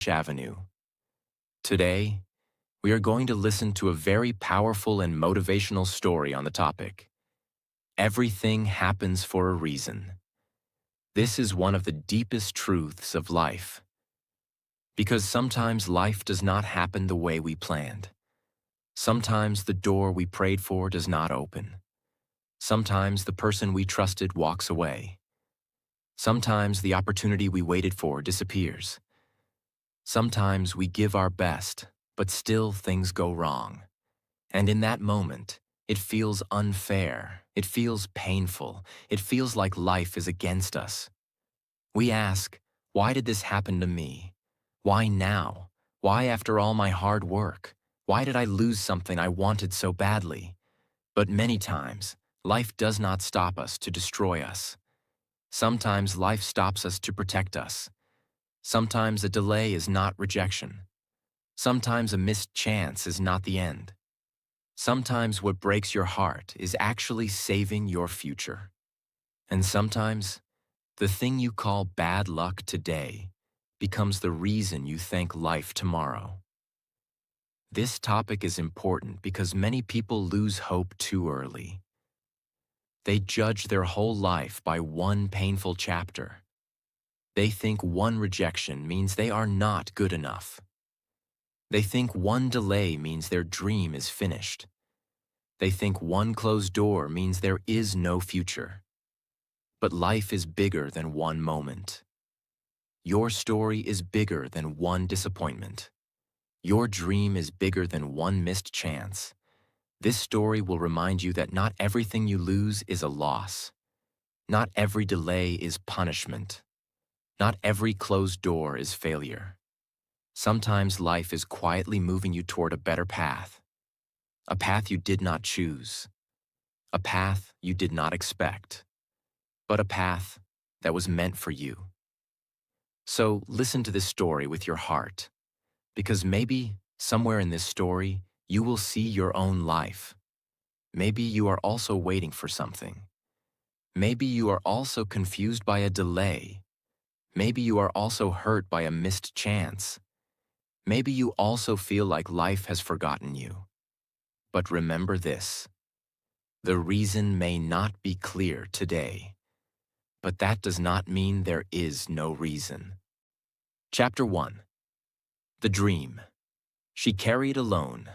Avenue. Today, we are going to listen to a very powerful and motivational story on the topic. Everything happens for a reason. This is one of the deepest truths of life. Because sometimes life does not happen the way we planned. Sometimes the door we prayed for does not open. Sometimes the person we trusted walks away. Sometimes the opportunity we waited for disappears. Sometimes we give our best, but still things go wrong. And in that moment, it feels unfair, it feels painful, it feels like life is against us. We ask, why did this happen to me? Why now? Why after all my hard work? Why did I lose something I wanted so badly? But many times, life does not stop us to destroy us. Sometimes life stops us to protect us. Sometimes a delay is not rejection. Sometimes a missed chance is not the end. Sometimes what breaks your heart is actually saving your future. And sometimes, the thing you call bad luck today becomes the reason you thank life tomorrow. This topic is important because many people lose hope too early. They judge their whole life by one painful chapter. They think one rejection means they are not good enough. They think one delay means their dream is finished. They think one closed door means there is no future. But life is bigger than one moment. Your story is bigger than one disappointment. Your dream is bigger than one missed chance. This story will remind you that not everything you lose is a loss. Not every delay is punishment. Not every closed door is failure. Sometimes life is quietly moving you toward a better path. A path you did not choose. A path you did not expect. But a path that was meant for you. So listen to this story with your heart, because maybe somewhere in this story you will see your own life. Maybe you are also waiting for something. Maybe you are also confused by a delay. Maybe you are also hurt by a missed chance. Maybe you also feel like life has forgotten you. But remember this: the reason may not be clear today, but that does not mean there is no reason. Chapter 1. The Dream. She carried alone.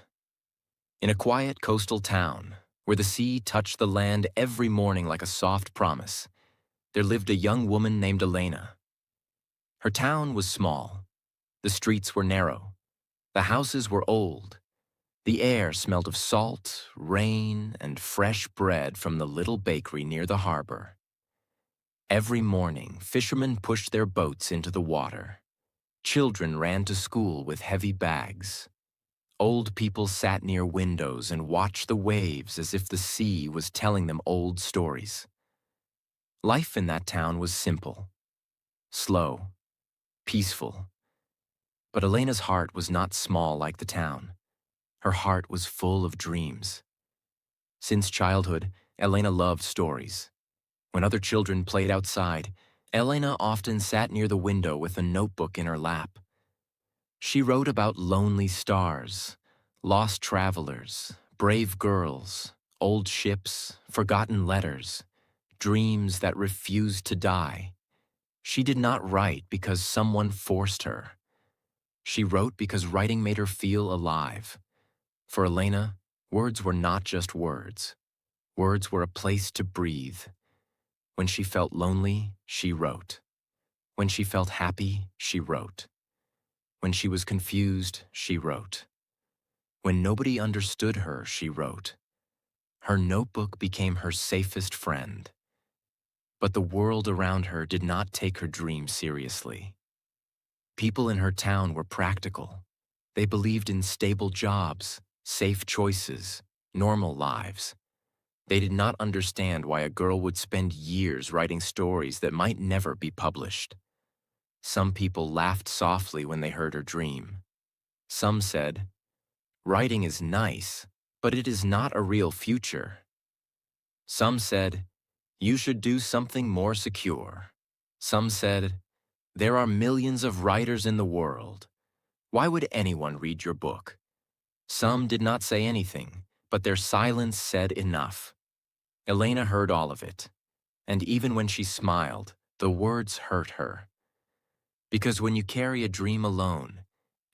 In a quiet coastal town, where the sea touched the land every morning like a soft promise, there lived a young woman named Elena. Her town was small. The streets were narrow. The houses were old. The air smelled of salt, rain, and fresh bread from the little bakery near the harbor. Every morning, fishermen pushed their boats into the water. Children ran to school with heavy bags. Old people sat near windows and watched the waves as if the sea was telling them old stories. Life in that town was simple, slow, peaceful. But Elena's heart was not small like the town. Her heart was full of dreams. Since childhood, Elena loved stories. When other children played outside, Elena often sat near the window with a notebook in her lap. She wrote about lonely stars, lost travelers, brave girls, old ships, forgotten letters, dreams that refused to die. She did not write because someone forced her. She wrote because writing made her feel alive. For Elena, words were not just words. Words were a place to breathe. When she felt lonely, she wrote. When she felt happy, she wrote. When she was confused, she wrote. When nobody understood her, she wrote. Her notebook became her safest friend. But the world around her did not take her dream seriously. People in her town were practical. They believed in stable jobs, safe choices, normal lives. They did not understand why a girl would spend years writing stories that might never be published. Some people laughed softly when they heard her dream. Some said, "Writing is nice, but it is not a real future." Some said, "You should do something more secure." Some said, "There are millions of writers in the world. Why would anyone read your book? Some did not say anything, but their silence said enough. Elena heard all of it, and even when she smiled, the words hurt her. Because when you carry a dream alone,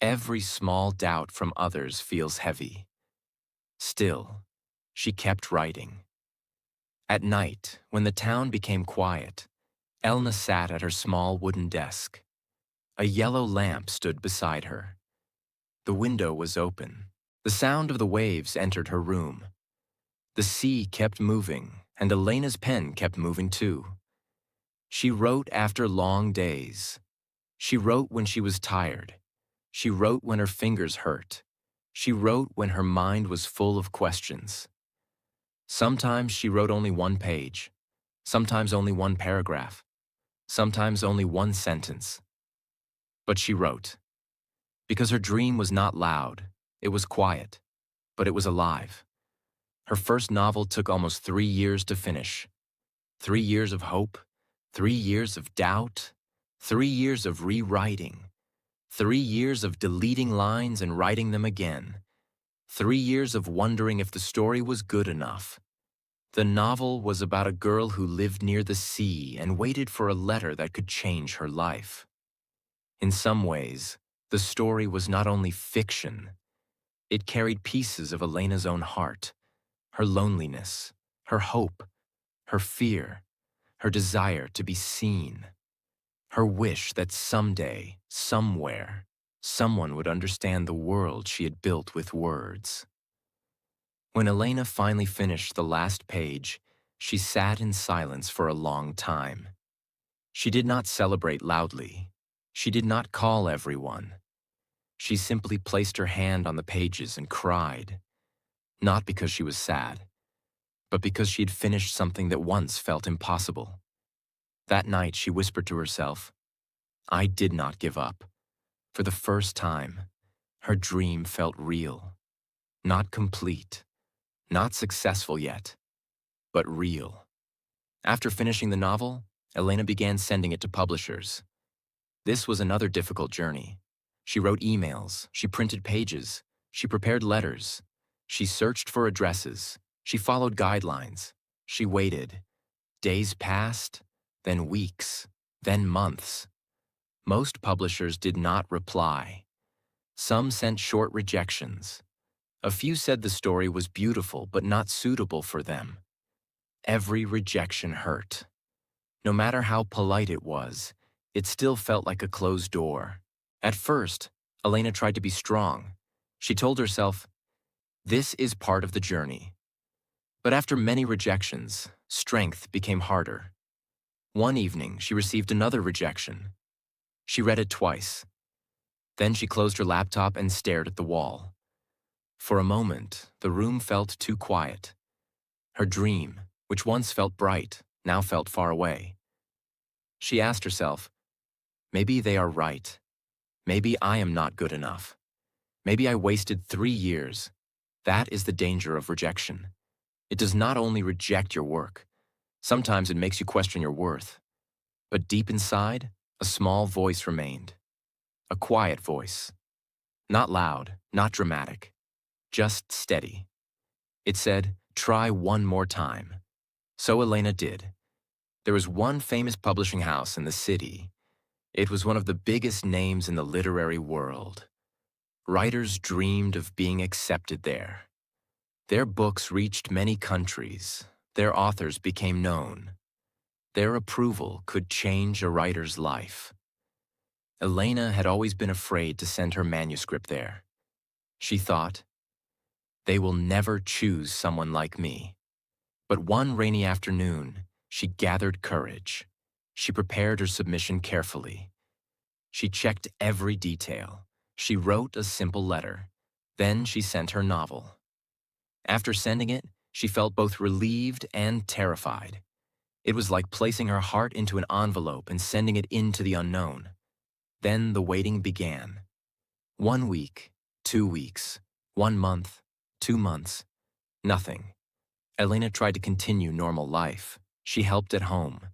every small doubt from others feels heavy. Still, she kept writing. At night, when the town became quiet, Elna sat at her small wooden desk. A yellow lamp stood beside her. The window was open. The sound of the waves entered her room. The sea kept moving, and Elena's pen kept moving too. She wrote after long days. She wrote when she was tired. She wrote when her fingers hurt. She wrote when her mind was full of questions. Sometimes she wrote only one page, sometimes only one paragraph, sometimes only one sentence. But she wrote. Because her dream was not loud, it was quiet, but it was alive. Her first novel took almost 3 years to finish. 3 years of hope, 3 years of doubt, 3 years of rewriting, 3 years of deleting lines and writing them again, 3 years of wondering if the story was good enough. The novel was about a girl who lived near the sea and waited for a letter that could change her life. In some ways, the story was not only fiction, it carried pieces of Elena's own heart, her loneliness, her hope, her fear, her desire to be seen, her wish that someday, somewhere, someone would understand the world she had built with words. When Elena finally finished the last page, she sat in silence for a long time. She did not celebrate loudly. She did not call everyone. She simply placed her hand on the pages and cried, not because she was sad, but because she had finished something that once felt impossible. That night, she whispered to herself, "I did not give up." For the first time, her dream felt real, not complete, not successful yet, but real. After finishing the novel, Elena began sending it to publishers. This was another difficult journey. She wrote emails, she printed pages, she prepared letters, she searched for addresses, she followed guidelines, she waited. Days passed, then weeks, then months. Most publishers did not reply. Some sent short rejections. A few said the story was beautiful but not suitable for them. Every rejection hurt. No matter how polite it still felt like a closed door. At first, Elena tried to be strong. She told herself, "This is part of the journey." But after many rejections, strength became harder. One evening, she received another rejection. She read it twice. Then she closed her laptop and stared at the wall. For a moment, the room felt too quiet. Her dream, which once felt bright, now felt far away. She asked herself, maybe they are right. Maybe I am not good enough. Maybe I wasted 3 years. That is the danger of rejection. It does not only reject your work. Sometimes it makes you question your worth. But deep inside, a small voice remained. A quiet voice. Not loud, not dramatic, just steady. It said, "Try one more time." So Elena did. There was one famous publishing house in the city. It was one of the biggest names in the literary world. Writers dreamed of being accepted there. Their books reached many countries. Their authors became known. Their approval could change a writer's life. Elena had always been afraid to send her manuscript there. She thought, they will never choose someone like me. But one rainy afternoon, she gathered courage. She prepared her submission carefully. She checked every detail. She wrote a simple letter. Then she sent her novel. After sending it, she felt both relieved and terrified. It was like placing her heart into an envelope and sending it into the unknown. Then the waiting began. 1 week, 2 weeks, 1 month, 2 months, nothing. Elena tried to continue normal life. She helped at home.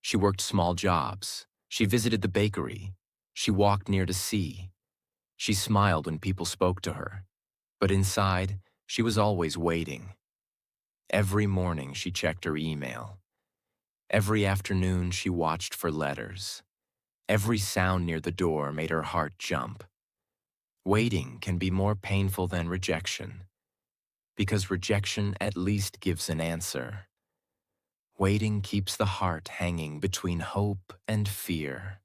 She worked small jobs. She visited the bakery. She walked near the sea. She smiled when people spoke to her, but inside, she was always waiting. Every morning she checked her email. Every afternoon she watched for letters. Every sound near the door made her heart jump. Waiting can be more painful than rejection, because rejection at least gives an answer. Waiting keeps the heart hanging between hope and fear.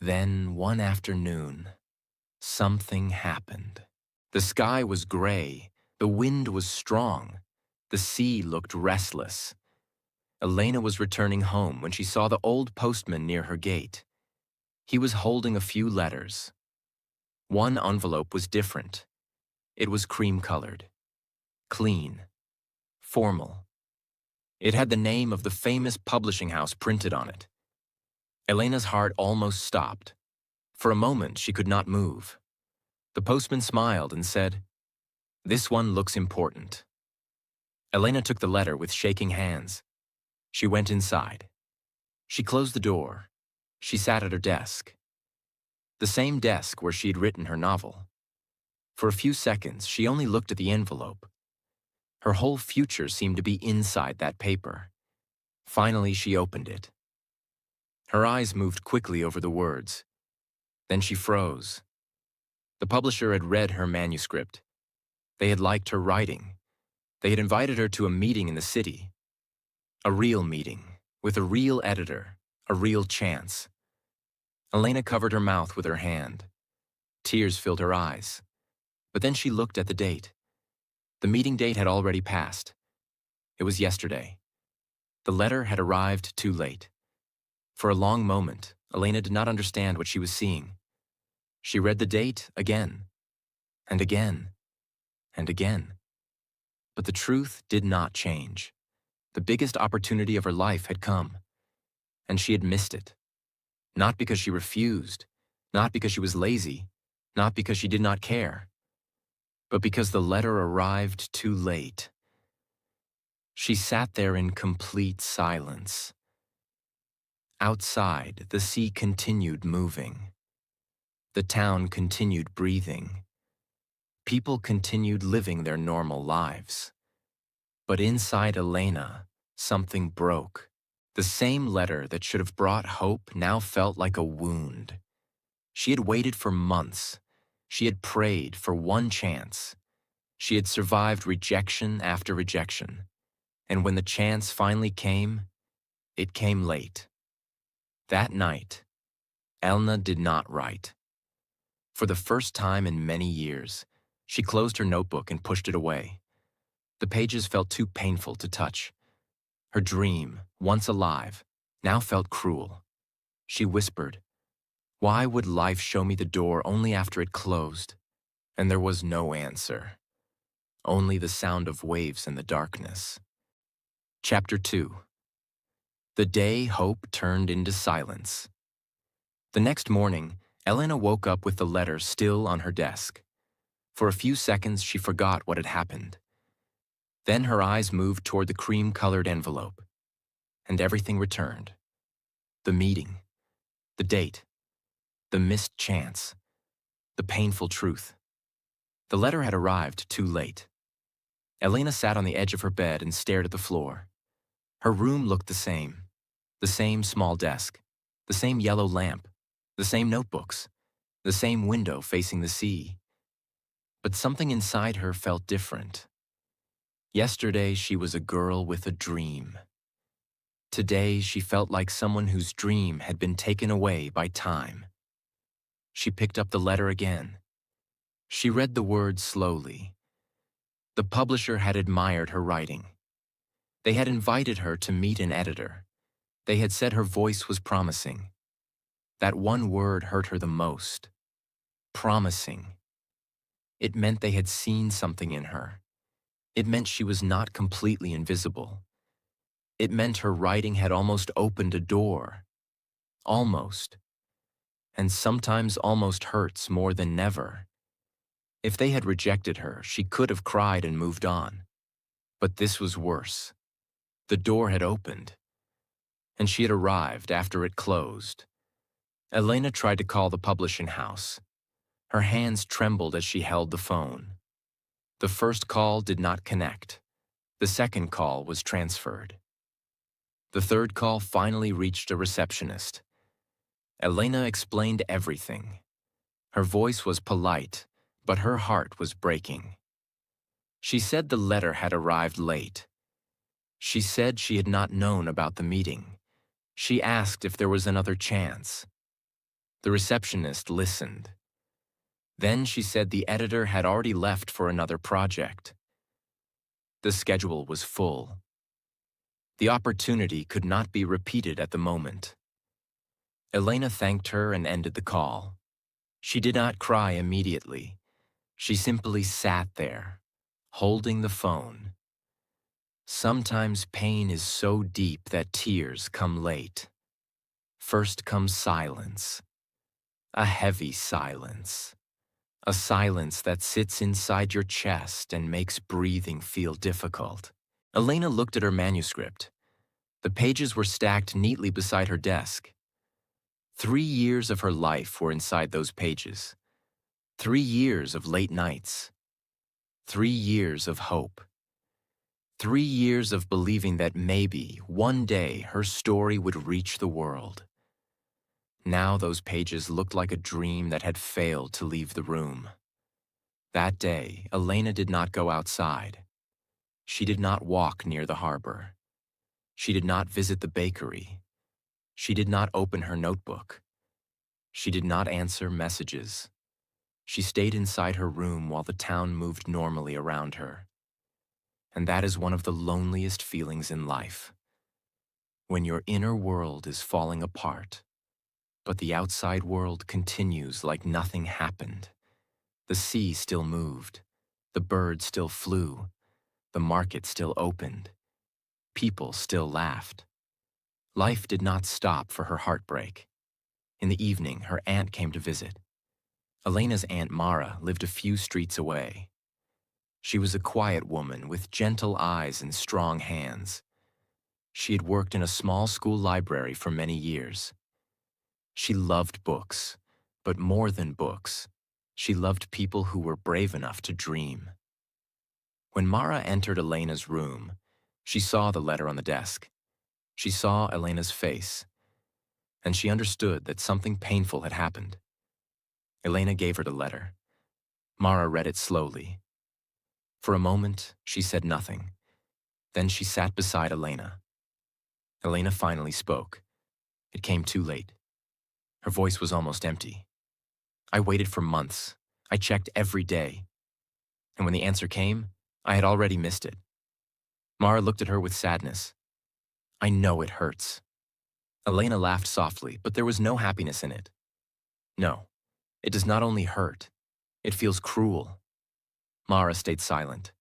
Then, one afternoon, something happened. The sky was gray, the wind was strong, the sea looked restless. Elena was returning home when she saw the old postman near her gate. He was holding a few letters. One envelope was different. It was cream-colored, clean, formal. It had the name of the famous publishing house printed on it. Elena's heart almost stopped. For a moment, she could not move. The postman smiled and said, "This one looks important." Elena took the letter with shaking hands. She went inside. She closed the door. She sat at her desk. The same desk where she had written her novel. For a few seconds, she only looked at the envelope. Her whole future seemed to be inside that paper. Finally, she opened it. Her eyes moved quickly over the words. Then she froze. The publisher had read her manuscript. They had liked her writing. They had invited her to a meeting in the city. A real meeting, with a real editor, a real chance. Elena covered her mouth with her hand. Tears filled her eyes. But then she looked at the date. The meeting date had already passed. It was yesterday. The letter had arrived too late. For a long moment, Elena did not understand what she was seeing. She read the date again, and again, and again. But the truth did not change. The biggest opportunity of her life had come, and she had missed it. Not because she refused, not because she was lazy, not because she did not care, but because the letter arrived too late. She sat there in complete silence. Outside, the sea continued moving. The town continued breathing. People continued living their normal lives. But inside Elena, something broke. The same letter that should have brought hope now felt like a wound. She had waited for months. She had prayed for one chance. She had survived rejection after rejection. And when the chance finally came, it came late. That night, Elna did not write. For the first time in many years, she closed her notebook and pushed it away. The pages felt too painful to touch. Her dream, once alive, now felt cruel. She whispered, "Why would life show me the door only after it closed?" And there was no answer. Only the sound of waves in the darkness. Chapter 2. The day hope turned into silence. The next morning, Elena woke up with the letter still on her desk. For a few seconds, she forgot what had happened. Then her eyes moved toward the cream-colored envelope, and everything returned. The meeting, the date, the missed chance, the painful truth. The letter had arrived too late. Elena sat on the edge of her bed and stared at the floor. Her room looked the same small desk, the same yellow lamp, the same notebooks, the same window facing the sea. But something inside her felt different. Yesterday, she was a girl with a dream. Today, she felt like someone whose dream had been taken away by time. She picked up the letter again. She read the words slowly. The publisher had admired her writing. They had invited her to meet an editor. They had said her voice was promising. That one word hurt her the most. Promising. It meant they had seen something in her. It meant she was not completely invisible. It meant her writing had almost opened a door. Almost. And sometimes almost hurts more than never. If they had rejected her, she could have cried and moved on. But this was worse. The door had opened, and she had arrived after it closed. Elena tried to call the publishing house. Her hands trembled as she held the phone. The first call did not connect. The second call was transferred. The third call finally reached a receptionist. Elena explained everything. Her voice was polite, but her heart was breaking. She said the letter had arrived late. She said she had not known about the meeting. She asked if there was another chance. The receptionist listened. Then she said the editor had already left for another project. The schedule was full. The opportunity could not be repeated at the moment. Elena thanked her and ended the call. She did not cry immediately. She simply sat there, holding the phone. Sometimes pain is so deep that tears come late. First comes silence, a heavy silence, a silence that sits inside your chest and makes breathing feel difficult. Elena looked at her manuscript. The pages were stacked neatly beside her desk. 3 years of her life were inside those pages. 3 years of late nights. 3 years of hope. 3 years of believing that maybe, one day, her story would reach the world. Now those pages looked like a dream that had failed to leave the room. That day, Elena did not go outside. She did not walk near the harbor. She did not visit the bakery. She did not open her notebook. She did not answer messages. She stayed inside her room while the town moved normally around her. And that is one of the loneliest feelings in life. When your inner world is falling apart, but the outside world continues like nothing happened. The sea still moved. The birds still flew. The market still opened. People still laughed. Life did not stop for her heartbreak. In the evening, her aunt came to visit. Elena's Aunt Mara lived a few streets away. She was a quiet woman with gentle eyes and strong hands. She had worked in a small school library for many years. She loved books, but more than books, she loved people who were brave enough to dream. When Mara entered Elena's room, she saw the letter on the desk. She saw Elena's face, and she understood that something painful had happened. Elena gave her the letter. Mara read it slowly. For a moment, she said nothing. Then she sat beside Elena. Elena finally spoke. It came too late. Her voice was almost empty. I waited for months. I checked every day. And when the answer came, I had already missed it. Mara looked at her with sadness. I know it hurts. Elena laughed softly, but there was no happiness in it. No, it does not only hurt. It feels cruel. Mara stayed silent.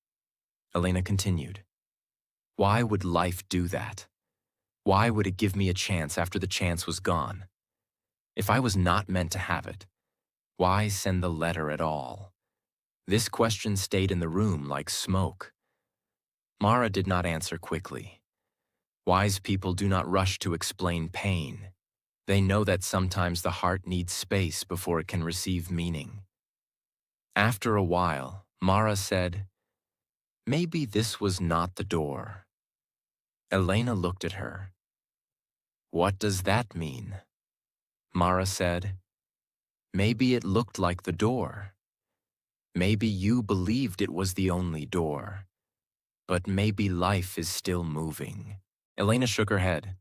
Elena continued. Why would life do that? Why would it give me a chance after the chance was gone? If I was not meant to have it, why send the letter at all? This question stayed in the room like smoke. Mara did not answer quickly. Wise people do not rush to explain pain. They know that sometimes the heart needs space before it can receive meaning. After a while, Mara said, maybe this was not the door. Elena looked at her. What does that mean? Mara said, maybe it looked like the door. Maybe you believed it was the only door. But maybe life is still moving. Elena shook her head.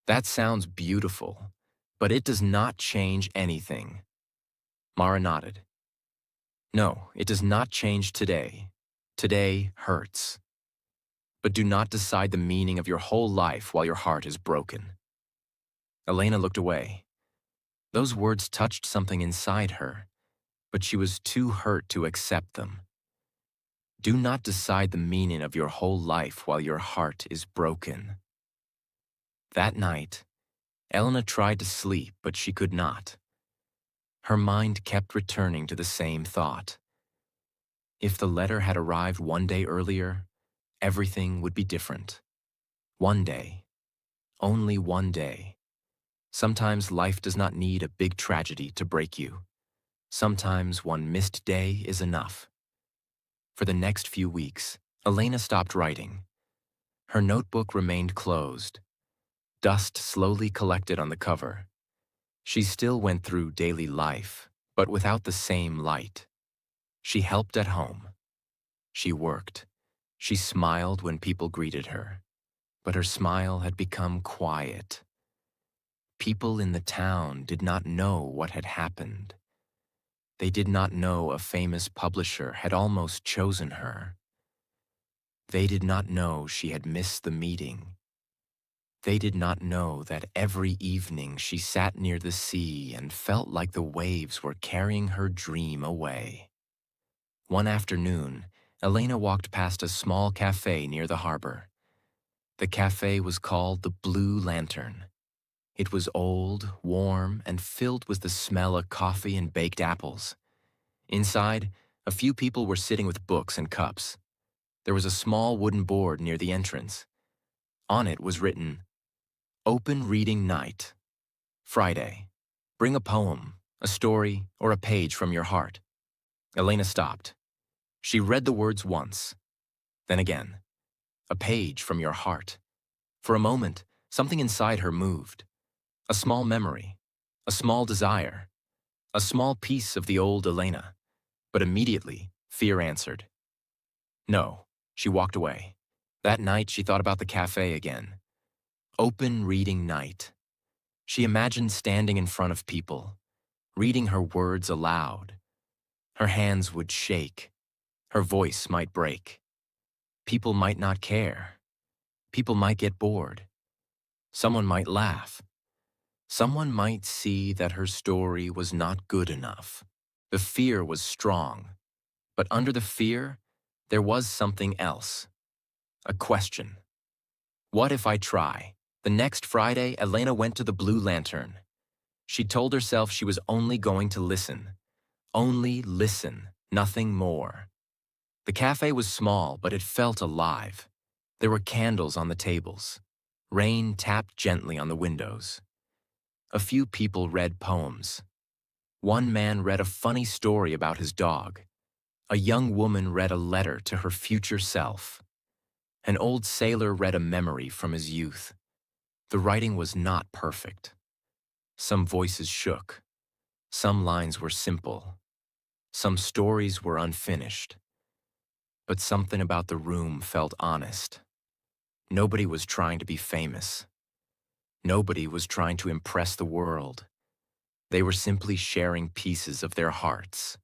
That sounds beautiful, but it does not change anything. Mara nodded. No, it does not change today. Today hurts. But do not decide the meaning of your whole life while your heart is broken. Elena looked away. Those words touched something inside her, but she was too hurt to accept them. Do not decide the meaning of your whole life while your heart is broken. That night, Elena tried to sleep, but she could not. Her mind kept returning to the same thought. If the letter had arrived one day earlier, everything would be different. One day. Only one day. Sometimes life does not need a big tragedy to break you. Sometimes one missed day is enough. For the next few weeks, Elena stopped writing. Her notebook remained closed. Dust slowly collected on the cover. She still went through daily life, but without the same light. She helped at home. She worked. She smiled when people greeted her. But her smile had become quiet. People in the town did not know what had happened. They did not know a famous publisher had almost chosen her. They did not know she had missed the meeting. They did not know that every evening she sat near the sea and felt like the waves were carrying her dream away. One afternoon, Elena walked past a small cafe near the harbor. The cafe was called the Blue Lantern. It was old, warm, and filled with the smell of coffee and baked apples. Inside, a few people were sitting with books and cups. There was a small wooden board near the entrance. On it was written, "Open Reading Night. Friday. Bring a poem, a story, or a page from your heart." Elena stopped. She read the words once, then again. A page from your heart. For a moment, something inside her moved. A small memory, a small desire, a small piece of the old Elena. But immediately, fear answered. No, she walked away. That night, she thought about the cafe again. Open reading night. She imagined standing in front of people, reading her words aloud. Her hands would shake. Her voice might break. People might not care. People might get bored. Someone might laugh. Someone might see that her story was not good enough. The fear was strong. But under the fear, there was something else. A question. What if I try? The next Friday, Elena went to the Blue Lantern. She told herself she was only going to listen. Only listen, nothing more. The cafe was small, but it felt alive. There were candles on the tables. Rain tapped gently on the windows. A few people read poems. One man read a funny story about his dog. A young woman read a letter to her future self. An old sailor read a memory from his youth. The writing was not perfect. Some voices shook. Some lines were simple. Some stories were unfinished. But something about the room felt honest. Nobody was trying to be famous. Nobody was trying to impress the world. They were simply sharing pieces of their hearts.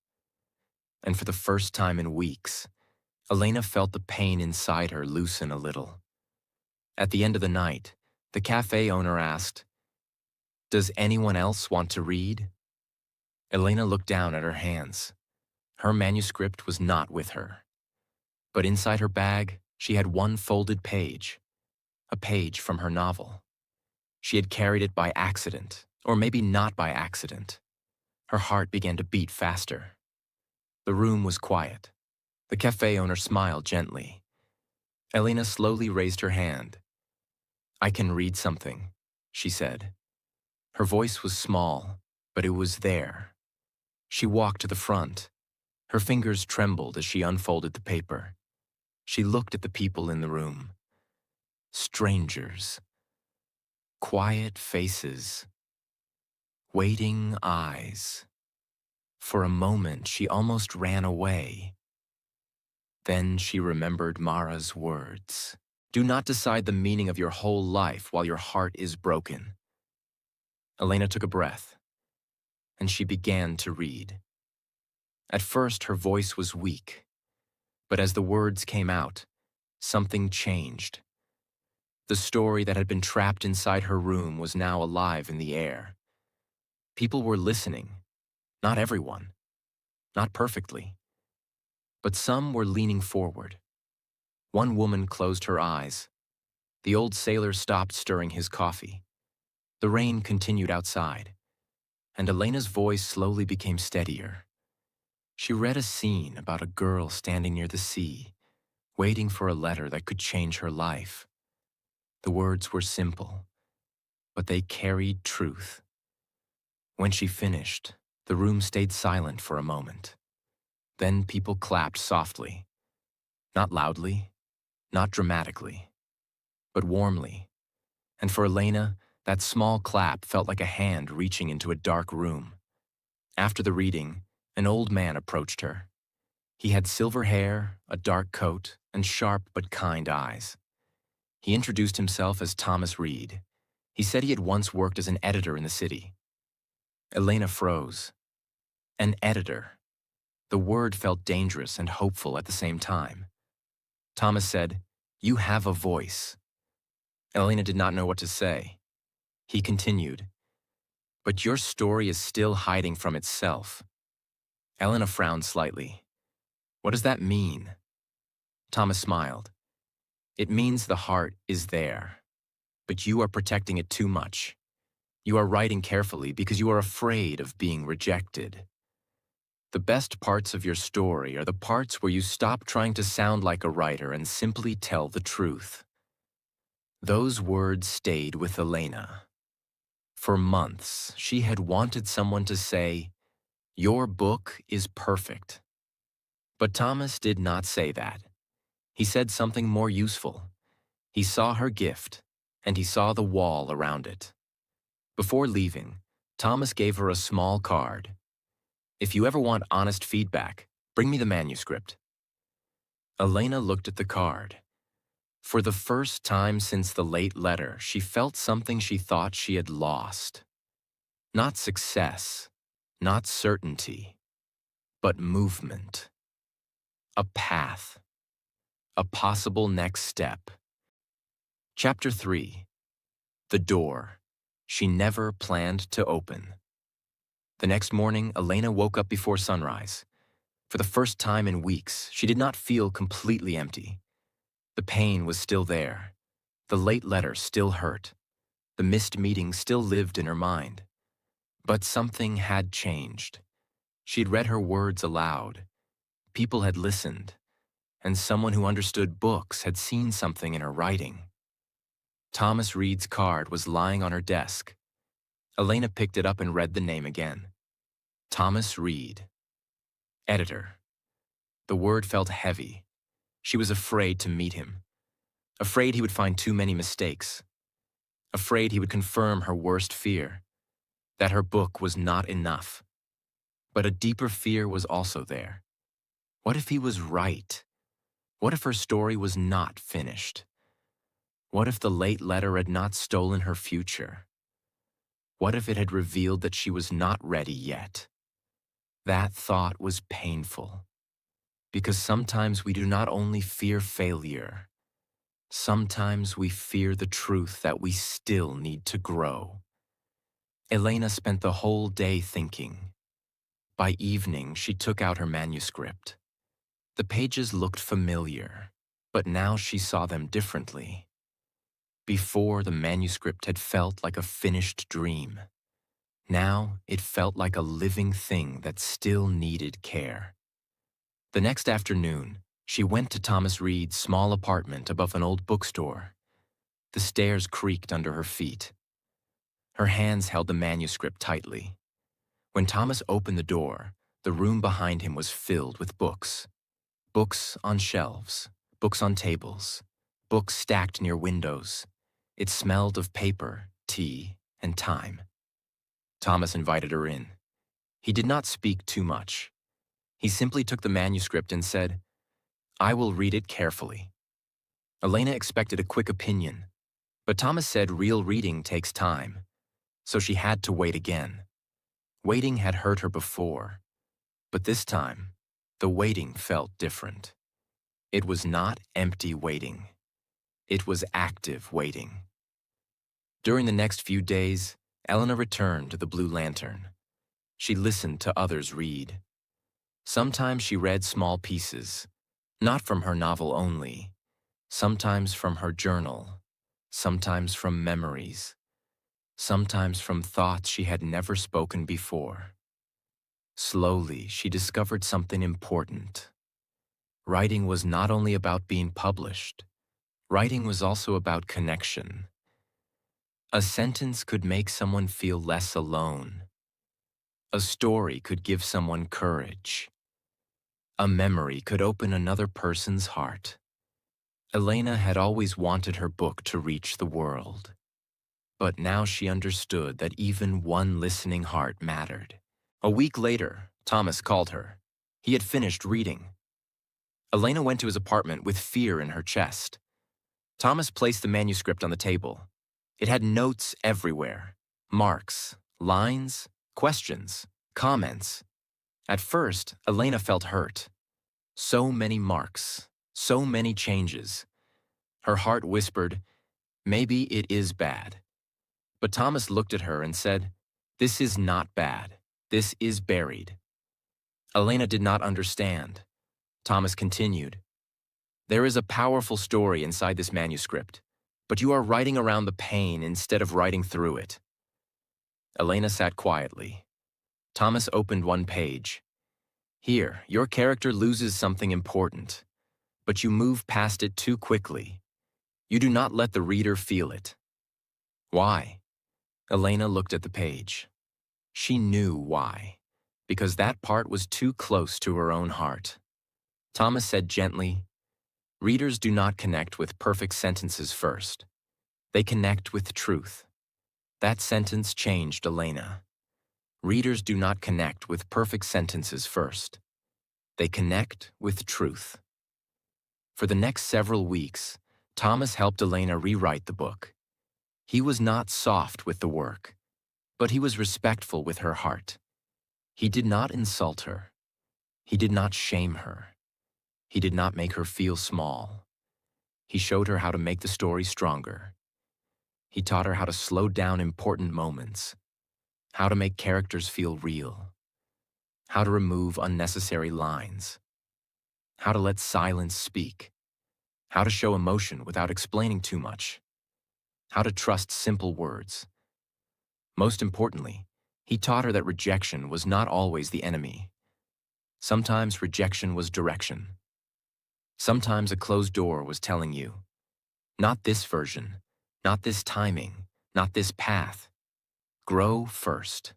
And for the first time in weeks, Elena felt the pain inside her loosen a little. At the end of the night, the cafe owner asked, "Does anyone else want to read?" Elena looked down at her hands. Her manuscript was not with her. But inside her bag, she had one folded page, a page from her novel. She had carried it by accident, or maybe not by accident. Her heart began to beat faster. The room was quiet. The cafe owner smiled gently. Elena slowly raised her hand. "I can read something," she said. Her voice was small, but it was there. She walked to the front. Her fingers trembled as she unfolded the paper. She looked at the people in the room. Strangers. Quiet faces. Waiting eyes. For a moment, she almost ran away. Then she remembered Mara's words. Do not decide the meaning of your whole life while your heart is broken. Elena took a breath, and she began to read. At first, her voice was weak, but as the words came out, something changed. The story that had been trapped inside her room was now alive in the air. People were listening. Not everyone. Not perfectly. But some were leaning forward. One woman closed her eyes. The old sailor stopped stirring his coffee. The rain continued outside, and Elena's voice slowly became steadier. She read a scene about a girl standing near the sea, waiting for a letter that could change her life. The words were simple, but they carried truth. When she finished, The room stayed silent for a moment. Then people clapped softly, not loudly, not dramatically, but warmly. And for Elena, that small clap felt like a hand reaching into a dark room. After the reading, an old man approached her. He had silver hair, a dark coat, and sharp but kind eyes. He introduced himself as Thomas Reed. He said he had once worked as an editor in the city. Elena froze. An editor. The word felt dangerous and hopeful at the same time. Thomas said, "You have a voice." Elena did not know what to say. He continued, "But your story is still hiding from itself." Elena frowned slightly. "What does that mean?" Thomas smiled. "It means the heart is there, but you are protecting it too much. You are writing carefully because you are afraid of being rejected. The best parts of your story are the parts where you stop trying to sound like a writer and simply tell the truth." Those words stayed with Elena. For months, she had wanted someone to say, "Your book is perfect." But Thomas did not say that. He said something more useful. He saw her gift, and he saw the wall around it. Before leaving, Thomas gave her a small card. "If you ever want honest feedback, bring me the manuscript." Elena looked at the card. For the first time since the late letter, she felt something she thought she had lost. Not success, not certainty, but movement. A path. A possible next step. Chapter 3. The door she never planned to open. The next morning, Elena woke up before sunrise. For the first time in weeks, she did not feel completely empty. The pain was still there. The late letter still hurt. The missed meeting still lived in her mind. But something had changed. She had read her words aloud. People had listened. And someone who understood books had seen something in her writing. Thomas Reed's card was lying on her desk. Elena picked it up and read the name again. Thomas Reed. Editor. The word felt heavy. She was afraid to meet him. Afraid he would find too many mistakes. Afraid he would confirm her worst fear, that her book was not enough. But a deeper fear was also there. What if he was right? What if her story was not finished? What if the late letter had not stolen her future? What if it had revealed that she was not ready yet? That thought was painful. Because sometimes we do not only fear failure, sometimes we fear the truth that we still need to grow. Elena spent the whole day thinking. By evening, she took out her manuscript. The pages looked familiar, but now she saw them differently. Before, the manuscript had felt like a finished dream. Now, it felt like a living thing that still needed care. The next afternoon, she went to Thomas Reed's small apartment above an old bookstore. The stairs creaked under her feet. Her hands held the manuscript tightly. When Thomas opened the door, the room behind him was filled with books. Books on shelves, books on tables, books stacked near windows. It smelled of paper, tea, and time. Thomas invited her in. He did not speak too much. He simply took the manuscript and said, "I will read it carefully." Elena expected a quick opinion, but Thomas said real reading takes time, so she had to wait again. Waiting had hurt her before, but this time, the waiting felt different. It was not empty waiting. It was active waiting. During the next few days, Elena returned to the Blue Lantern. She listened to others read. Sometimes she read small pieces, not from her novel only, sometimes from her journal, sometimes from memories, sometimes from thoughts she had never spoken before. Slowly, she discovered something important. Writing was not only about being published. Writing was also about connection. A sentence could make someone feel less alone. A story could give someone courage. A memory could open another person's heart. Elena had always wanted her book to reach the world. But now she understood that even one listening heart mattered. A week later, Thomas called her. He had finished reading. Elena went to his apartment with fear in her chest. Thomas placed the manuscript on the table. It had notes everywhere. Marks, lines, questions, comments. At first, Elena felt hurt. So many marks, so many changes. Her heart whispered, maybe it is bad. But Thomas looked at her and said, this is not bad. This is buried. Elena did not understand. Thomas continued, there is a powerful story inside this manuscript, but you are writing around the pain instead of writing through it. Elena sat quietly. Thomas opened one page. Here, your character loses something important, but you move past it too quickly. You do not let the reader feel it. Why? Elena looked at the page. She knew why, because that part was too close to her own heart. Thomas said gently, readers do not connect with perfect sentences first. They connect with truth. That sentence changed Elena. Readers do not connect with perfect sentences first. They connect with truth. For the next several weeks, Thomas helped Elena rewrite the book. He was not soft with the work, but he was respectful with her heart. He did not insult her. He did not shame her. He did not make her feel small. He showed her how to make the story stronger. He taught her how to slow down important moments, how to make characters feel real, how to remove unnecessary lines, how to let silence speak, how to show emotion without explaining too much, how to trust simple words. Most importantly, he taught her that rejection was not always the enemy. Sometimes rejection was direction. Sometimes a closed door was telling you, not this version, not this timing, not this path. Grow first.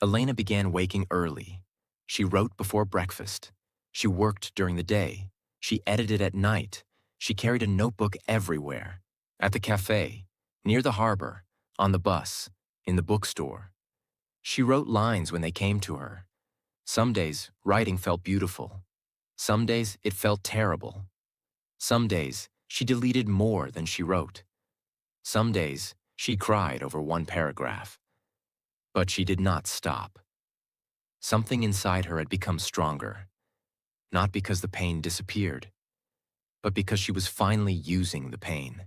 Elena began waking early. She wrote before breakfast. She worked during the day. She edited at night. She carried a notebook everywhere. At the cafe, near the harbor, on the bus, in the bookstore. She wrote lines when they came to her. Some days, writing felt beautiful. Some days, it felt terrible. Some days, she deleted more than she wrote. Some days, she cried over one paragraph. But she did not stop. Something inside her had become stronger, not because the pain disappeared, but because she was finally using the pain.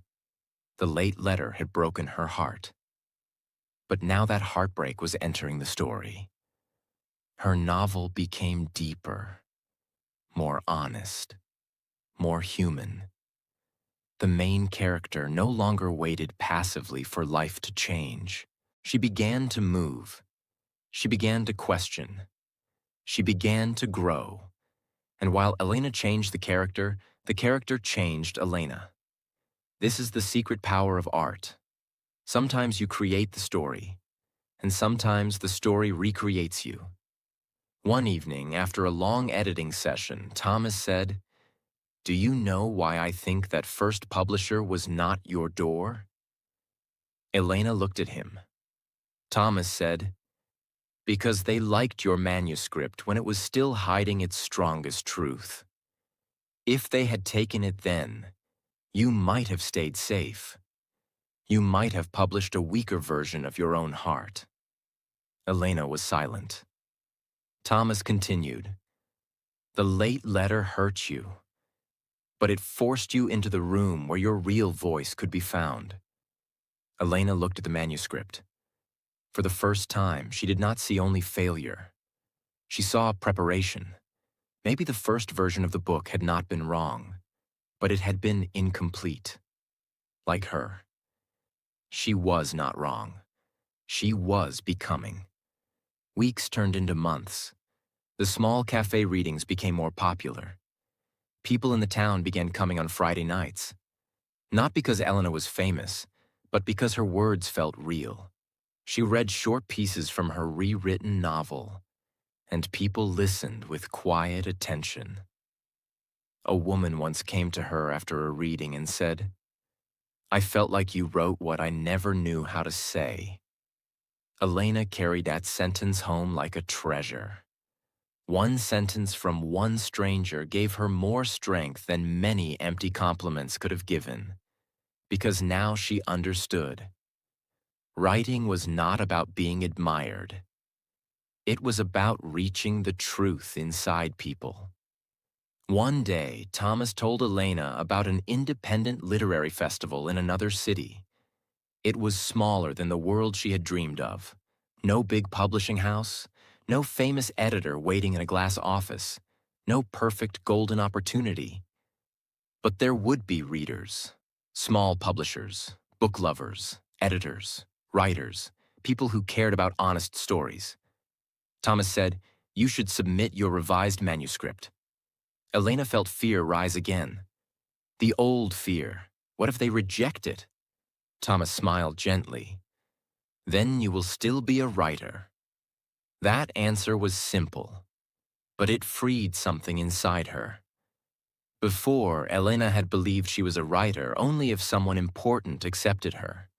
The late letter had broken her heart. But now that heartbreak was entering the story. Her novel became deeper, more honest, more human. The main character no longer waited passively for life to change. She began to move. She began to question. She began to grow. And while Elena changed the character changed Elena. This is the secret power of art. Sometimes you create the story, and sometimes the story recreates you. One evening, after a long editing session, Thomas said, do you know why I think that first publisher was not your door? Elena looked at him. Thomas said, because they liked your manuscript when it was still hiding its strongest truth. If they had taken it then, you might have stayed safe. You might have published a weaker version of your own heart. Elena was silent. Thomas continued, the late letter hurt you, but it forced you into the room where your real voice could be found. Elena looked at the manuscript. For the first time, she did not see only failure. She saw preparation. Maybe the first version of the book had not been wrong, but it had been incomplete. Like her. She was not wrong. She was becoming. Weeks turned into months. The small cafe readings became more popular. People in the town began coming on Friday nights. Not because Elena was famous, but because her words felt real. She read short pieces from her rewritten novel, and people listened with quiet attention. A woman once came to her after a reading and said, "I felt like you wrote what I never knew how to say." Elena carried that sentence home like a treasure. One sentence from one stranger gave her more strength than many empty compliments could have given, because now she understood. Writing was not about being admired. It was about reaching the truth inside people. One day, Thomas told Elena about an independent literary festival in another city. It was smaller than the world she had dreamed of. No big publishing house, no famous editor waiting in a glass office, no perfect golden opportunity. But there would be readers, small publishers, book lovers, editors, writers, people who cared about honest stories. Thomas said, "You should submit your revised manuscript." Elena felt fear rise again. The old fear. What if they reject it? Thomas smiled gently. "Then you will still be a writer." That answer was simple, but it freed something inside her. Before, Elena had believed she was a writer only if someone important accepted her.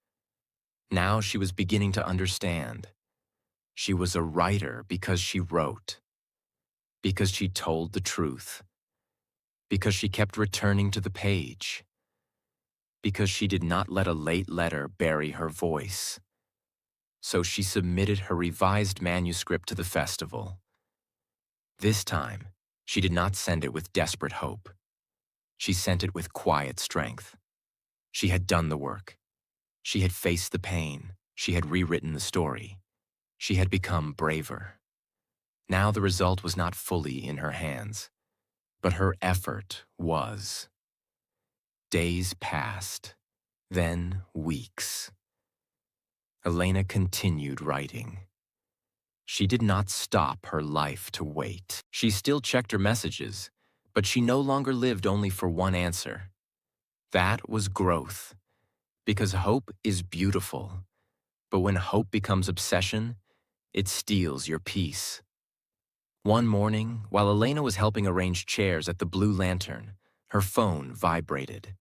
Now she was beginning to understand. She was a writer because she wrote, because she told the truth, because she kept returning to the page, because she did not let a late letter bury her voice. So she submitted her revised manuscript to the festival. This time, she did not send it with desperate hope. She sent it with quiet strength. She had done the work. She had faced the pain. She had rewritten the story. She had become braver. Now the result was not fully in her hands, but her effort was. Days passed, then weeks. Elena continued writing. She did not stop her life to wait. She still checked her messages, but she no longer lived only for one answer. That was growth, because hope is beautiful, but when hope becomes obsession, it steals your peace. One morning, while Elena was helping arrange chairs at the Blue Lantern, her phone vibrated.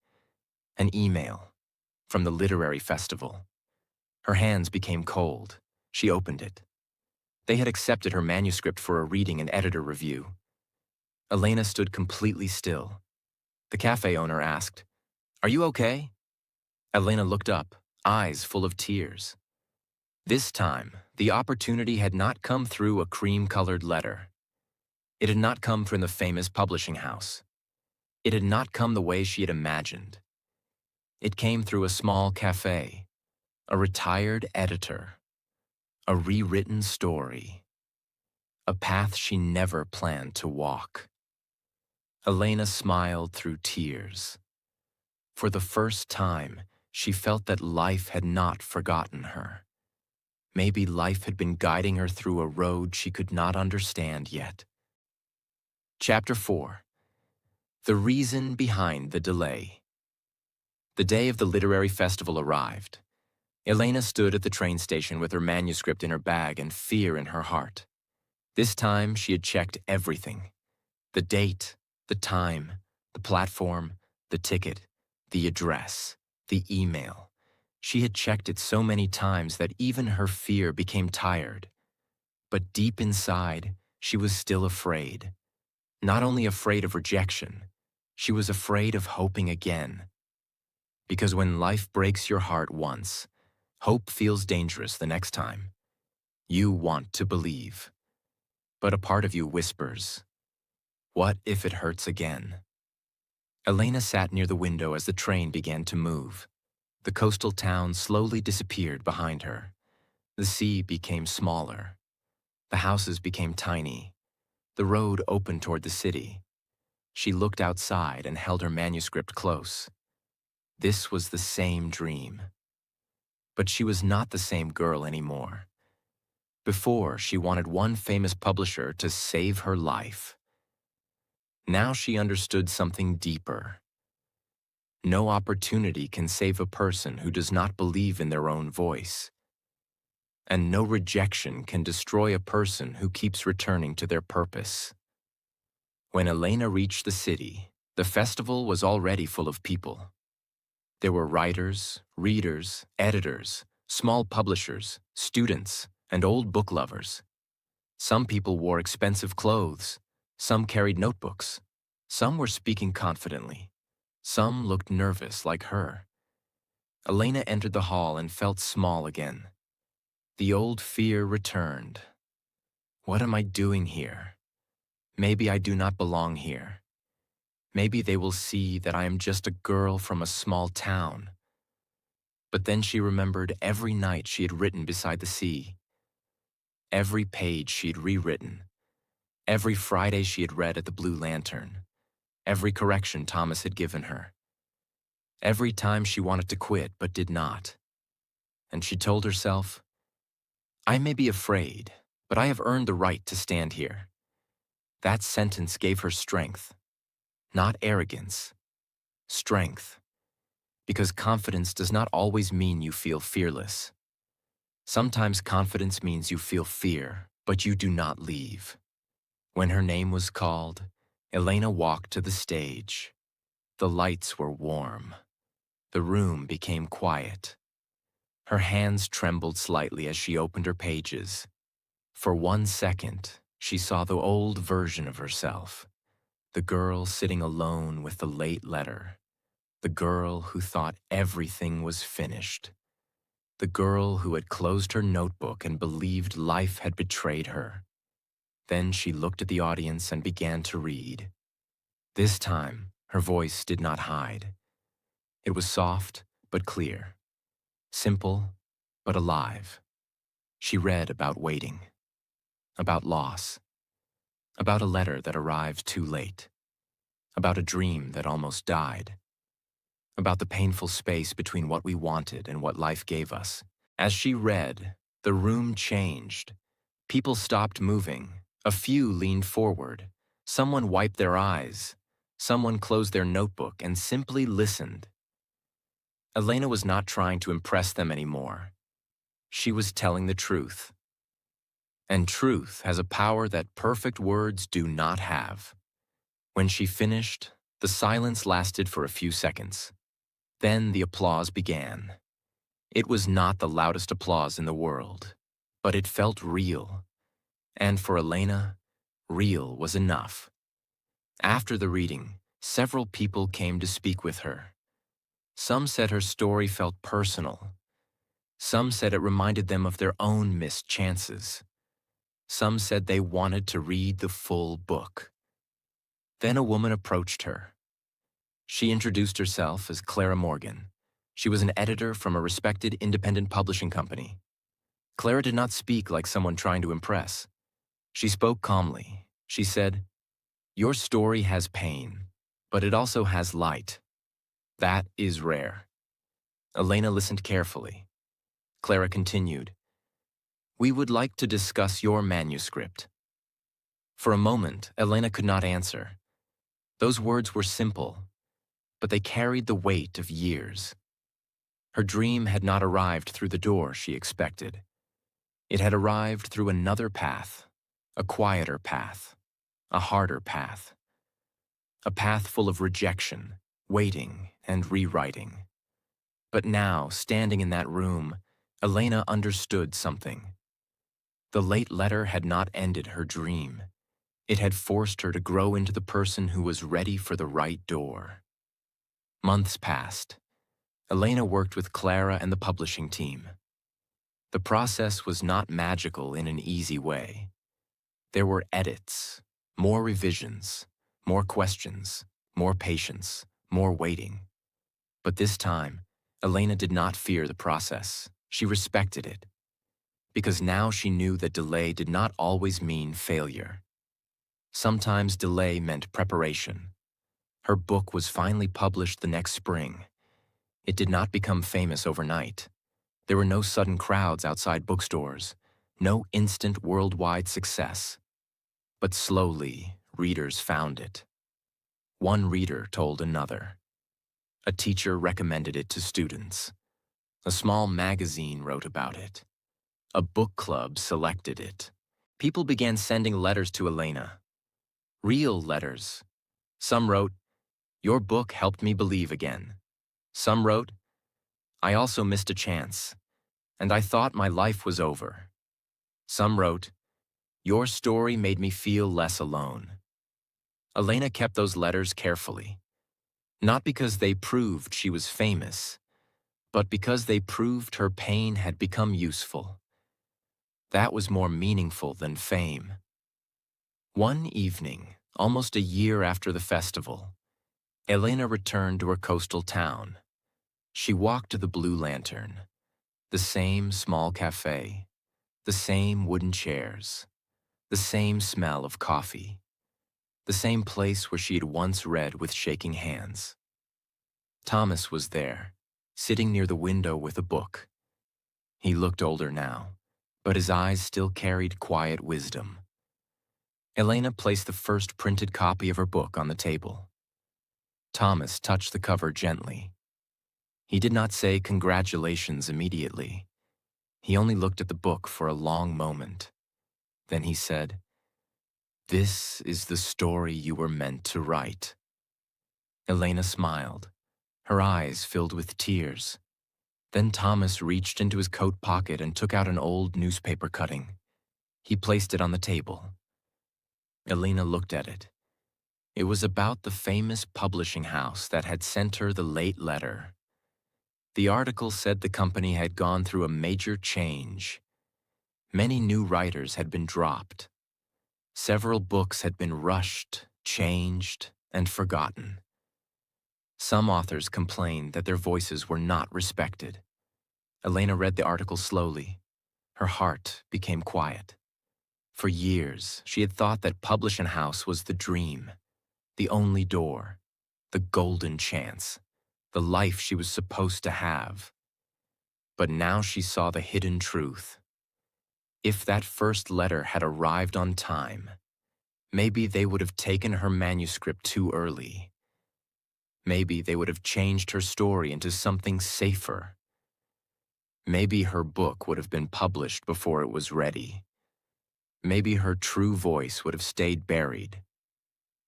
An email from the literary festival. Her hands became cold. She opened it. They had accepted her manuscript for a reading and editor review. Elena stood completely still. The cafe owner asked, "Are you okay?" Elena looked up, eyes full of tears. This time, the opportunity had not come through a cream-colored letter. It had not come from the famous publishing house. It had not come the way she had imagined. It came through a small cafe, a retired editor, a rewritten story, a path she never planned to walk. Elena smiled through tears. For the first time, she felt that life had not forgotten her. Maybe life had been guiding her through a road she could not understand yet. Chapter 4. The Reason Behind the Delay. The day of the literary festival arrived. Elena stood at the train station with her manuscript in her bag and fear in her heart. This time, she had checked everything. The date, the time, the platform, the ticket, the address, the email. She had checked it so many times that even her fear became tired. But deep inside, she was still afraid. Not only afraid of rejection, she was afraid of hoping again. Because when life breaks your heart once, hope feels dangerous the next time. You want to believe. But a part of you whispers, "What if it hurts again?" Elena sat near the window as the train began to move. The coastal town slowly disappeared behind her. The sea became smaller. The houses became tiny. The road opened toward the city. She looked outside and held her manuscript close. This was the same dream. But she was not the same girl anymore. Before, she wanted one famous publisher to save her life. Now she understood something deeper. No opportunity can save a person who does not believe in their own voice. and no rejection can destroy a person who keeps returning to their purpose. When Elena reached the city, the festival was already full of people. There were writers, readers, editors, small publishers, students, and old book lovers. Some people wore expensive clothes, some carried notebooks, some were speaking confidently, some looked nervous like her. Elena entered the hall and felt small again. The old fear returned. What am I doing here? Maybe I do not belong here. Maybe they will see that I am just a girl from a small town. But then she remembered every night she had written beside the sea, every page she had rewritten, every Friday she had read at the Blue Lantern, every correction Thomas had given her, every time she wanted to quit but did not. And she told herself, I may be afraid, but I have earned the right to stand here. That sentence gave her strength, not arrogance, strength, because confidence does not always mean you feel fearless. Sometimes confidence means you feel fear, but you do not leave. When her name was called, Elena walked to the stage. The lights were warm. The room became quiet. Her hands trembled slightly as she opened her pages. For 1 second, she saw the old version of herself, the girl sitting alone with the late letter, the girl who thought everything was finished, the girl who had closed her notebook and believed life had betrayed her. Then she looked at the audience and began to read. This time, her voice did not hide. It was soft but clear, simple but alive. She read about waiting, about loss, about a letter that arrived too late, about a dream that almost died, about the painful space between what we wanted and what life gave us. As she read, the room changed. People stopped moving. A few leaned forward. Someone wiped their eyes. Someone closed their notebook and simply listened. Elena was not trying to impress them anymore. She was telling the truth. And truth has a power that perfect words do not have. When she finished, the silence lasted for a few seconds. Then the applause began. It was not the loudest applause in the world, but it felt real. And for Elena, real was enough. After the reading, several people came to speak with her. Some said her story felt personal. Some said it reminded them of their own missed chances. Some said they wanted to read the full book. Then a woman approached her. She introduced herself as Clara Morgan. She was an editor from a respected independent publishing company. Clara did not speak like someone trying to impress. She spoke calmly. She said, "Your story has pain, but it also has light. That is rare." Elena listened carefully. Clara continued, "We would like to discuss your manuscript." For a moment, Elena could not answer. Those words were simple, but they carried the weight of years. Her dream had not arrived through the door she expected. It had arrived through another path, a quieter path, a harder path. A path full of rejection, waiting, and rewriting. But now, standing in that room, Elena understood something. The late letter had not ended her dream. It had forced her to grow into the person who was ready for the right door. Months passed. Elena worked with Clara and the publishing team. The process was not magical in an easy way. There were edits, more revisions, more questions, more patience, more waiting. But this time, Elena did not fear the process. She respected it. Because now she knew that delay did not always mean failure. Sometimes delay meant preparation. Her book was finally published the next spring. It did not become famous overnight. There were no sudden crowds outside bookstores, no instant worldwide success. But slowly, readers found it. One reader told another. A teacher recommended it to students. A small magazine wrote about it. A book club selected it. People began sending letters to Elena. Real letters. Some wrote, "Your book helped me believe again." Some wrote, "I also missed a chance, and I thought my life was over." Some wrote, "Your story made me feel less alone." Elena kept those letters carefully, not because they proved she was famous, but because they proved her pain had become useful. That was more meaningful than fame. One evening, almost a year after the festival, Elena returned to her coastal town. She walked to the Blue Lantern, the same small cafe, the same wooden chairs, the same smell of coffee, the same place where she had once read with shaking hands. Thomas was there, sitting near the window with a book. He looked older now, but his eyes still carried quiet wisdom. Elena placed the first printed copy of her book on the table. Thomas touched the cover gently. He did not say congratulations immediately. He only looked at the book for a long moment. Then he said, "This is the story you were meant to write." Elena smiled, her eyes filled with tears. Then Thomas reached into his coat pocket and took out an old newspaper cutting. He placed it on the table. Elena looked at it. It was about the famous publishing house that had sent her the late letter. The article said the company had gone through a major change. Many new writers had been dropped. Several books had been rushed, changed, and forgotten. Some authors complained that their voices were not respected. Elena read the article slowly. Her heart became quiet. For years, she had thought that publishing house was the dream, the only door, the golden chance, the life she was supposed to have. But now she saw the hidden truth. If that first letter had arrived on time, maybe they would have taken her manuscript too early. Maybe they would have changed her story into something safer. Maybe her book would have been published before it was ready. Maybe her true voice would have stayed buried.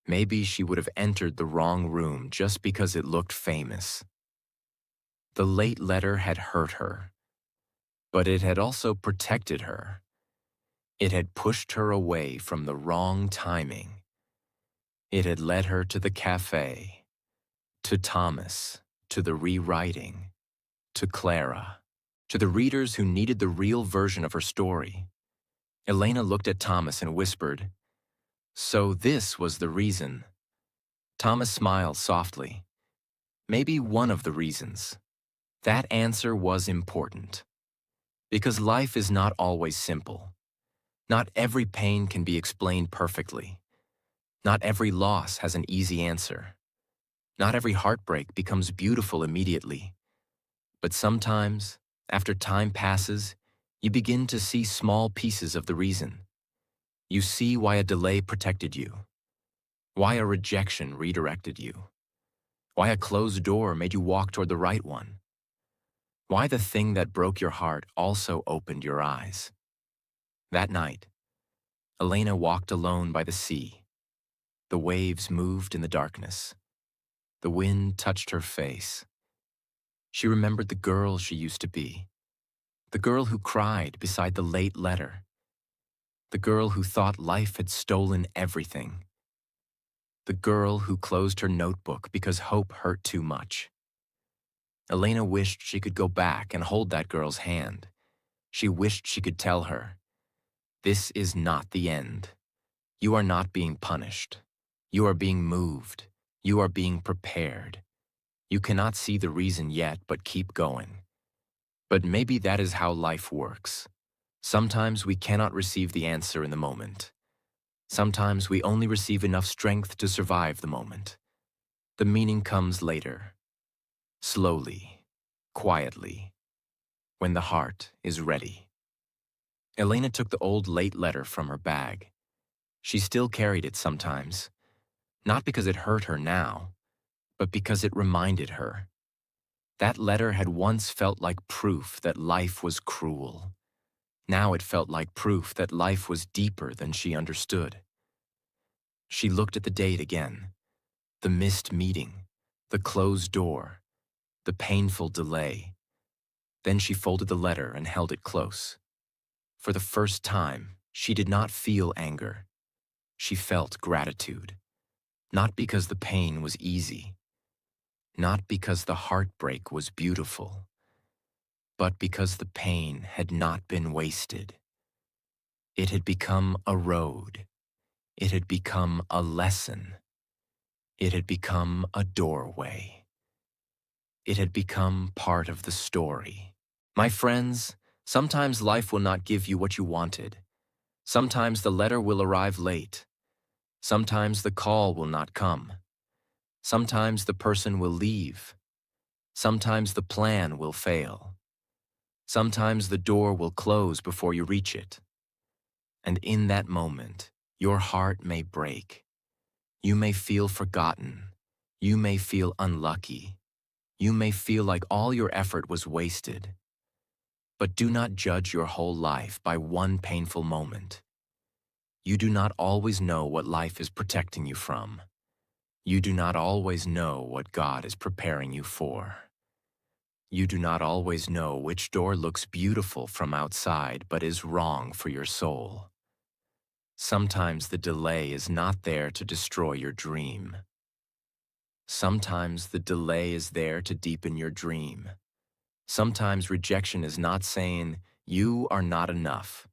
Maybe she would have entered the wrong room just because it looked famous. The late letter had hurt her, but it had also protected her. It had pushed her away from the wrong timing. It had led her to the cafe, to Thomas, to the rewriting, to Clara, to the readers who needed the real version of her story. Elena looked at Thomas and whispered, "So this was the reason." Thomas smiled softly. Maybe one of the reasons. That answer was important. Because life is not always simple. Not every pain can be explained perfectly. Not every loss has an easy answer. Not every heartbreak becomes beautiful immediately. But sometimes, after time passes, you begin to see small pieces of the reason. You see why a delay protected you, why a rejection redirected you, why a closed door made you walk toward the right one, why the thing that broke your heart also opened your eyes. That night, Elena walked alone by the sea. The waves moved in the darkness. The wind touched her face. She remembered the girl she used to be, the girl who cried beside the late letter, the girl who thought life had stolen everything, the girl who closed her notebook because hope hurt too much. Elena wished she could go back and hold that girl's hand. She wished she could tell her, "This is not the end. You are not being punished. You are being moved. You are being prepared. You cannot see the reason yet, but keep going." But maybe that is how life works. Sometimes we cannot receive the answer in the moment. Sometimes we only receive enough strength to survive the moment. The meaning comes later, slowly, quietly, when the heart is ready. Elena took the old late letter from her bag. She still carried it sometimes, not because it hurt her now, but because it reminded her. That letter had once felt like proof that life was cruel. Now it felt like proof that life was deeper than she understood. She looked at the date again, the missed meeting, the closed door, the painful delay. Then she folded the letter and held it close. For the first time, she did not feel anger. She felt gratitude. Not because the pain was easy, not because the heartbreak was beautiful, but because the pain had not been wasted. It had become a road. It had become a lesson. It had become a doorway. It had become part of the story. My friends, sometimes life will not give you what you wanted. Sometimes the letter will arrive late. Sometimes the call will not come. Sometimes the person will leave. Sometimes the plan will fail. Sometimes the door will close before you reach it. And in that moment, your heart may break. You may feel forgotten. You may feel unlucky. You may feel like all your effort was wasted. But do not judge your whole life by one painful moment. You do not always know what life is protecting you from. You do not always know what God is preparing you for. You do not always know which door looks beautiful from outside but is wrong for your soul. Sometimes the delay is not there to destroy your dream. Sometimes the delay is there to deepen your dream. Sometimes rejection is not saying, you are not enough.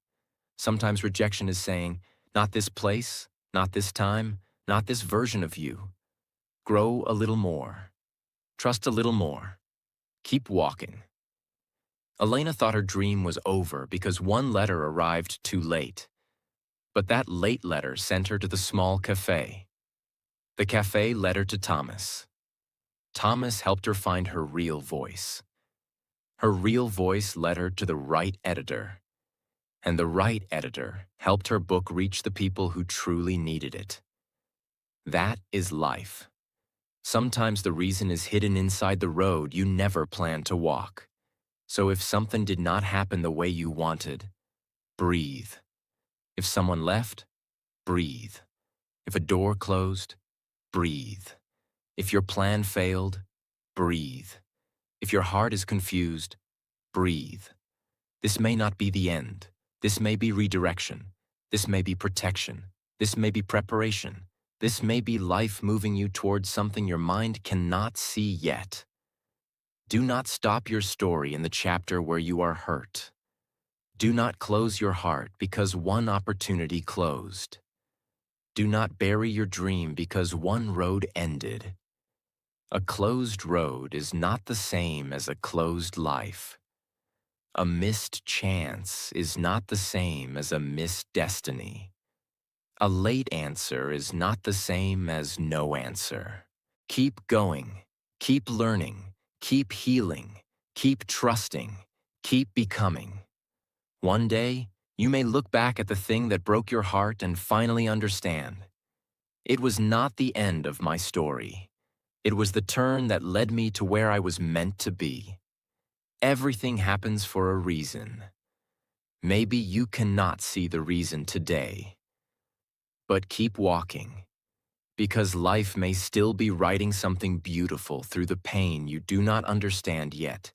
Sometimes rejection is saying, not this place, not this time, not this version of you. Grow a little more. Trust a little more. Keep walking. Elena thought her dream was over because one letter arrived too late. But that late letter sent her to the small cafe. The cafe led her to Thomas. Thomas helped her find her real voice. Her real voice led her to the right editor. And the right editor helped her book reach the people who truly needed it. That is life. Sometimes the reason is hidden inside the road you never planned to walk. So if something did not happen the way you wanted, breathe. If someone left, breathe. If a door closed, breathe. If your plan failed, breathe. If your heart is confused, breathe. This may not be the end. This may be redirection. This may be protection. This may be preparation. This may be life moving you towards something your mind cannot see yet. Do not stop your story in the chapter where you are hurt. Do not close your heart because one opportunity closed. Do not bury your dream because one road ended. A closed road is not the same as a closed life. A missed chance is not the same as a missed destiny. A late answer is not the same as no answer. Keep going, keep learning, keep healing, keep trusting, keep becoming. One day, you may look back at the thing that broke your heart and finally understand. It was not the end of my story. It was the turn that led me to where I was meant to be. Everything happens for a reason. Maybe you cannot see the reason today. But keep walking, because life may still be writing something beautiful through the pain you do not understand yet.